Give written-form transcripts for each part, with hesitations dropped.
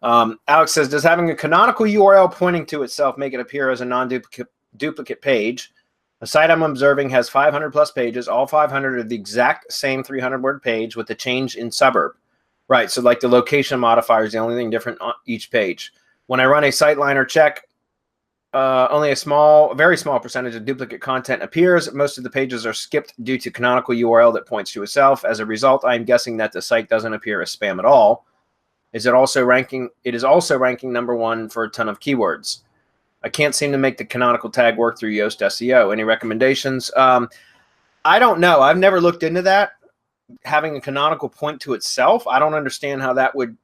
Alex says, does having a canonical URL pointing to itself make it appear as a non-duplicate page? A site I'm observing has 500 plus pages. All 500 are the exact same 300-word page with the change in suburb. Right, so like the location modifier is the only thing different on each page. When I run a siteliner check, only a very small percentage of duplicate content appears. Most of the pages are skipped due to canonical URL that points to itself. As a result, I'm guessing that the site doesn't appear as spam at all. It is also ranking number 1 for a ton of keywords. I can't seem to make the canonical tag work through Yoast SEO. Any recommendations? I don't know. I've never looked into that. Having a canonical point to itself, I don't understand how that would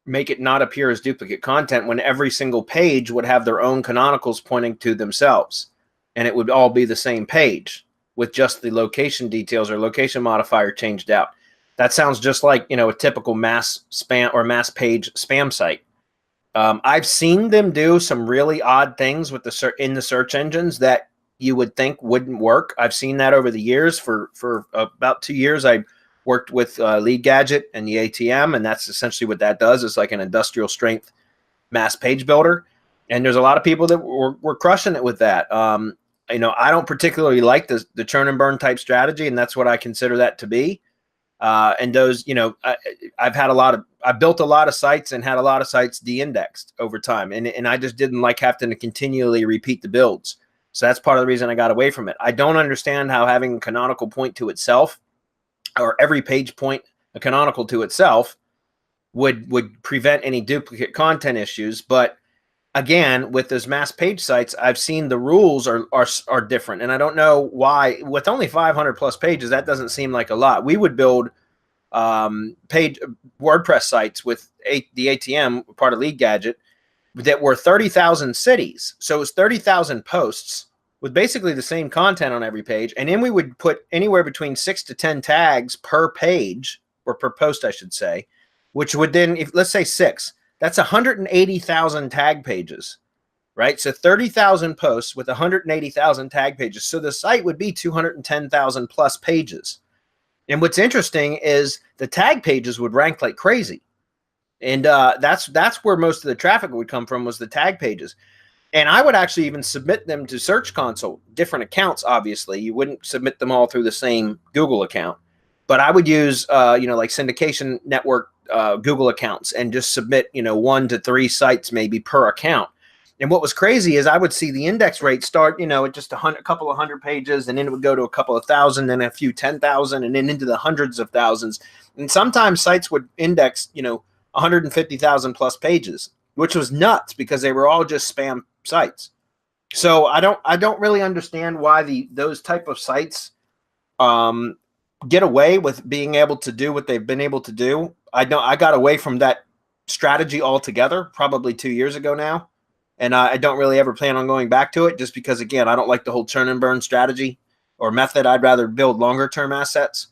make it not appear as duplicate content when every single page would have their own canonicals pointing to themselves, and it would all be the same page with just the location details or location modifier changed out. That sounds just like, a typical mass spam or mass page spam site. I've seen them do some really odd things with in the search engines that you would think wouldn't work. I've seen that over the years. For about 2 years, I worked with Lead Gadget and the ATM, and that's essentially what that does. It's like an industrial strength mass page builder. And there's a lot of people that were crushing it with that. I don't particularly like the churn and burn type strategy, and that's what I consider that to be. And those, I've built a lot of sites and had a lot of sites de-indexed over time. And I just didn't like having to continually repeat the builds. So that's part of the reason I got away from it. I don't understand how having a canonical point to itself, or every page point a canonical to itself, would prevent any duplicate content issues. But again, with those mass page sites, I've seen the rules are different, and I don't know why. With only 500 plus pages, that doesn't seem like a lot. We would build page WordPress sites with the ATM, part of Lead Gadget, that were 30,000 cities. So it was 30,000 posts with basically the same content on every page, and then we would put anywhere between 6 to 10 tags per page, or per post, I should say, which would then, if let's say 6. That's 180,000 tag pages, right? So 30,000 posts with 180,000 tag pages. So the site would be 210,000 plus pages. And what's interesting is the tag pages would rank like crazy. And that's where most of the traffic would come from, was the tag pages. And I would actually even submit them to Search Console, different accounts, obviously. You wouldn't submit them all through the same Google account. But I would use, like Syndication Network Google accounts, and just submit 1 to 3 sites maybe per account. And what was crazy is I would see the index rate start at just a couple of hundred pages, and then it would go to a couple of thousand, then a few 10,000, and then into the hundreds of thousands. And sometimes sites would index 150,000 plus pages, which was nuts because they were all just spam sites. So I don't really understand why those type of sites get away with being able to do what they've been able to do. I got away from that strategy altogether probably 2 years ago now, and I don't really ever plan on going back to it, just because, again, I don't like the whole churn and burn strategy or method. I'd rather build longer term assets.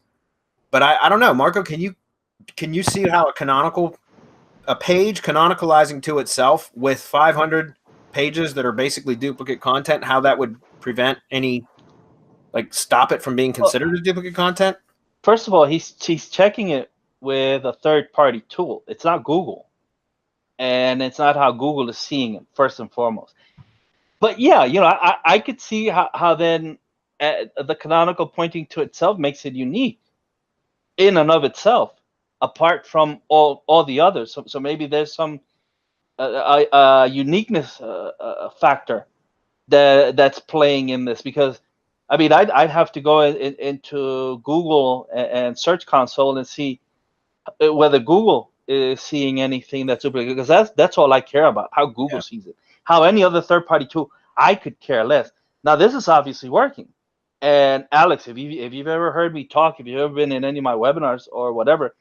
But I don't know, Marco, can you see how a page canonicalizing to itself with 500 pages that are basically duplicate content, how that would prevent any, stop it from being considered as duplicate content? First of all, he's checking it with a third-party tool. It's not Google, and it's not how Google is seeing it, first and foremost. But yeah, I could see how then the canonical pointing to itself makes it unique in and of itself, apart from all the others. So maybe there's some uniqueness factor that's playing in this, because I'd have to go into Google and Search Console and see whether Google is seeing anything that's duplicate, because that's all I care about, how Google sees it. How any other third-party tool, I could care less. Now, this is obviously working. And Alex, if you've ever heard me talk, if you've ever been in any of my webinars or whatever,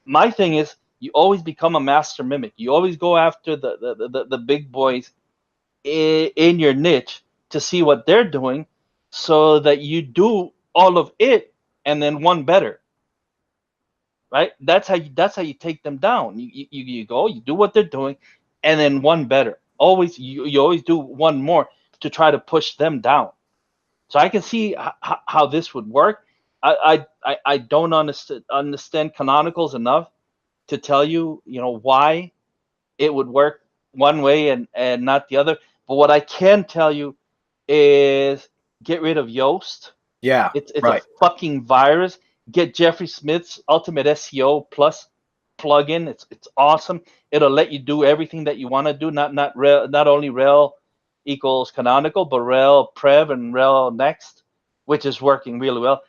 my thing is, you always become a master mimic. You always go after the big boys in your niche to see what they're doing, so that you do all of it and then one better, right? That's how you take them down. You go, you do what they're doing, and then one better. Always, you always do one more to try to push them down. So I can see how this would work. I don't understand canonicals enough to tell you, why it would work one way and not the other. But what I can tell you is get rid of Yoast. Yeah, It's right. a fucking virus. Get Jeffrey Smith's Ultimate SEO Plus plugin. It's awesome. It'll let you do everything that you want to do. Not only rel equals canonical, but rel prev and rel next, which is working really well.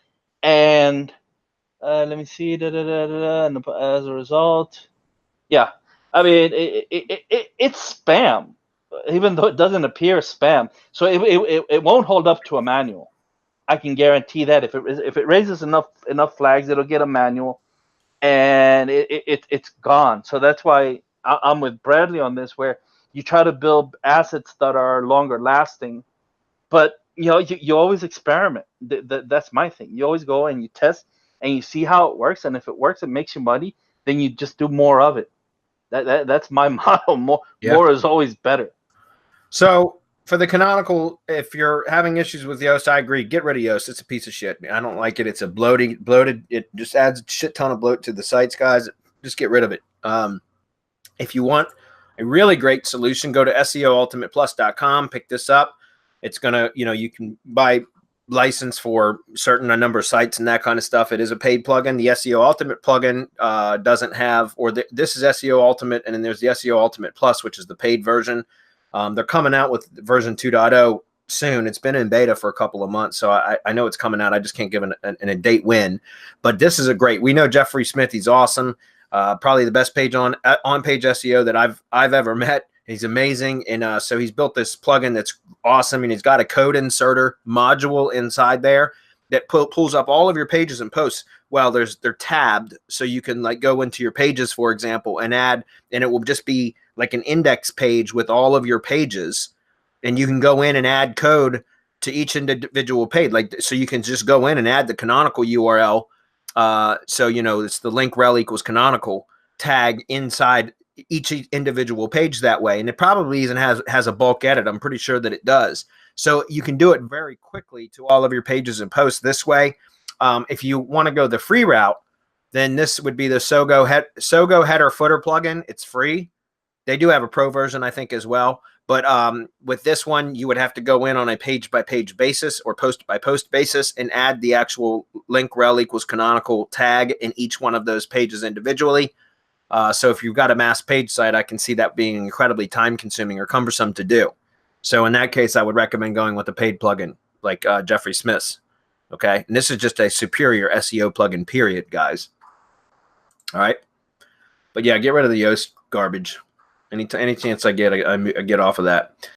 And let me see. And as a result, yeah. I mean, it's spam, even though it doesn't appear spam. So it won't hold up to a manual. I can guarantee that if it raises enough flags, it'll get a manual, and it's gone. So that's why I'm with Bradley on this, where you try to build assets that are longer lasting, but you always experiment. That's my thing. You always go and you test and you see how it works, and if it works, it makes you money. Then you just do more of it. That's my motto. More is always better. So for the canonical, if you're having issues with Yoast, I agree. Get rid of Yoast. It's a piece of shit. I don't like it. It's a bloated. It just adds a shit ton of bloat to the sites, guys. Just get rid of it. If you want a really great solution, go to SEOultimateplus.com. Pick this up. It's gonna, you can buy license for a number of sites and that kind of stuff. It is a paid plugin. The SEO Ultimate plugin doesn't have, this is SEO Ultimate, and then there's the SEO Ultimate Plus, which is the paid version. They're coming out with version 2.0 soon. It's been in beta for a couple of months, so I know it's coming out. I just can't give a date when. But this is we know Jeffrey Smith. He's awesome. Probably the best page on-page SEO that I've ever met. He's amazing, and so he's built this plugin that's awesome, and he's got a code inserter module inside there that pulls up all of your pages and posts. Well, they're tabbed, so you can go into your pages, for example, and add, and it will just be like an index page with all of your pages, and you can go in and add code to each individual page. So you can just go in and add the canonical URL. So it's the link rel equals canonical tag inside each individual page that way, and it probably even has a bulk edit. I'm pretty sure that it does. So you can do it very quickly to all of your pages and posts this way. If you want to go the free route, then this would be the Sogo header footer plugin. It's free. They do have a pro version, I think, as well. But with this one, you would have to go in on a page-by-page basis or post-by-post basis and add the actual link rel equals canonical tag in each one of those pages individually. So if you've got a mass page site, I can see that being incredibly time-consuming or cumbersome to do. So in that case, I would recommend going with a paid plugin like Jeffrey Smith's. Okay, and this is just a superior SEO plugin, period, guys. All right, but yeah, get rid of the Yoast garbage. Any chance I get, I get off of that.